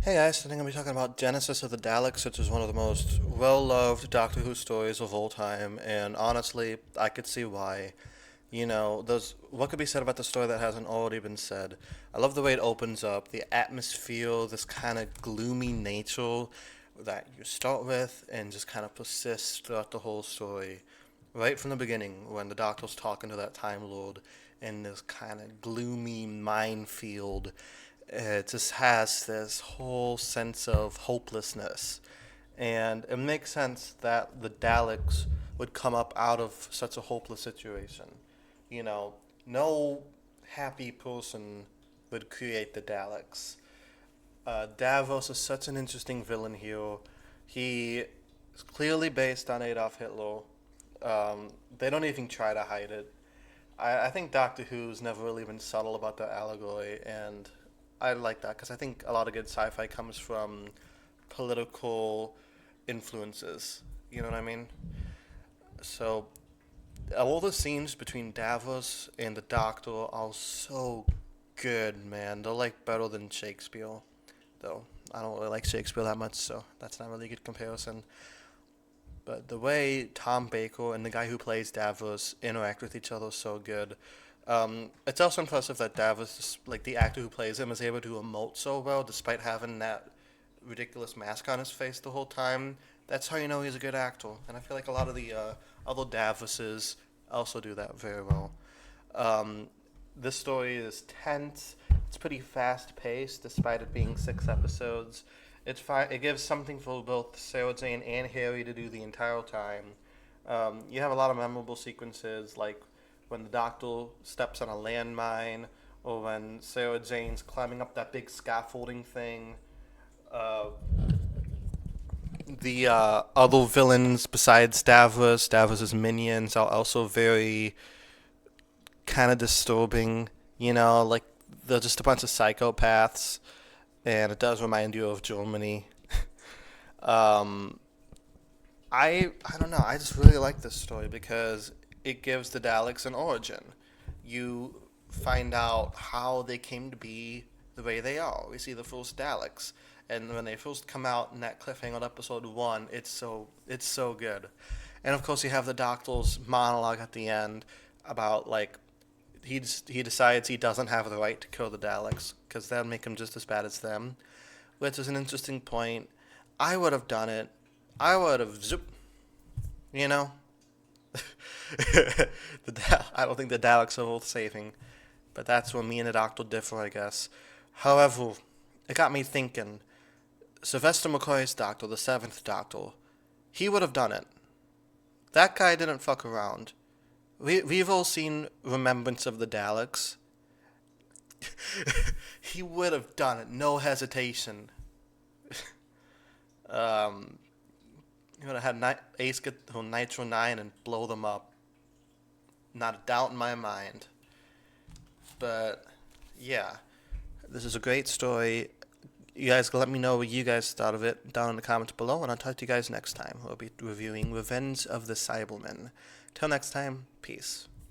Hey guys, today I'm going to be talking about Genesis of the Daleks, which is one of the most well-loved Doctor Who stories of all time, and honestly, I could see why. There's what could be said about the story that hasn't already been said. I love the way it opens up, the atmosphere, this kind of gloomy nature that you start with and just kind of persists throughout the whole story. Right from the beginning, when the Doctor's talking to that Time Lord in this kind of gloomy minefield, it just has this whole sense of hopelessness. And it makes sense that the Daleks would come up out of such a hopeless situation. You know, no happy person would create the Daleks. Davos is such an interesting villain here. He is clearly based on Adolf Hitler. They don't even try to hide it. I think Doctor Who's never really been subtle about the allegory, and I like that because I think a lot of good sci-fi comes from political influences. You know what I mean? So all the scenes between Davos and the Doctor are so good, man. They're like better than Shakespeare, though. I don't really like Shakespeare that much, so that's not really a good comparison. But the way Tom Baker and the guy who plays Davos interact with each other is so good. It's also impressive that Davos, like the actor who plays him, is able to emote so well despite having that ridiculous mask on his face the whole time. That's how you know he's a good actor. And I feel like a lot of the other Davoses also do that very well. Um, this story is tense. It's pretty fast paced, despite it being 6 episodes. It's fine. It gives something for both Sarah Jane and Harry to do the entire time. You have a lot of memorable sequences, like when the Doctor steps on a landmine, or when Sarah Jane's climbing up that big scaffolding thing. Uh, the other villains besides Davos's minions are also very kind of disturbing. Like they're just a bunch of psychopaths, and it does remind you of Germany. um, I don't know. I just really like this story because it gives the Daleks an origin. You find out how they came to be the way they are. We see the first Daleks, and when they first come out in that cliffhanger episode 1, it's so good. And of course, you have the Doctor's monologue at the end about like he decides he doesn't have the right to kill the Daleks because that'd make him just as bad as them, which is an interesting point. I would have done it. I would have zoop, you know. I don't think the Daleks are worth saving, but that's where me and the Doctor differ, I guess. However, it got me thinking. Sylvester McCoy's Doctor, the seventh Doctor, he would have done it. That guy didn't fuck around. We've all seen Remembrance of the Daleks. He would have done it, no hesitation. Um, he would have had Ace get to Nitro 9 and blow them up. Not a doubt in my mind. But, yeah. This is a great story. You guys let me know what you guys thought of it down in the comments below, and I'll talk to you guys next time. We'll be reviewing Revenge of the Cybermen. Till next time, peace.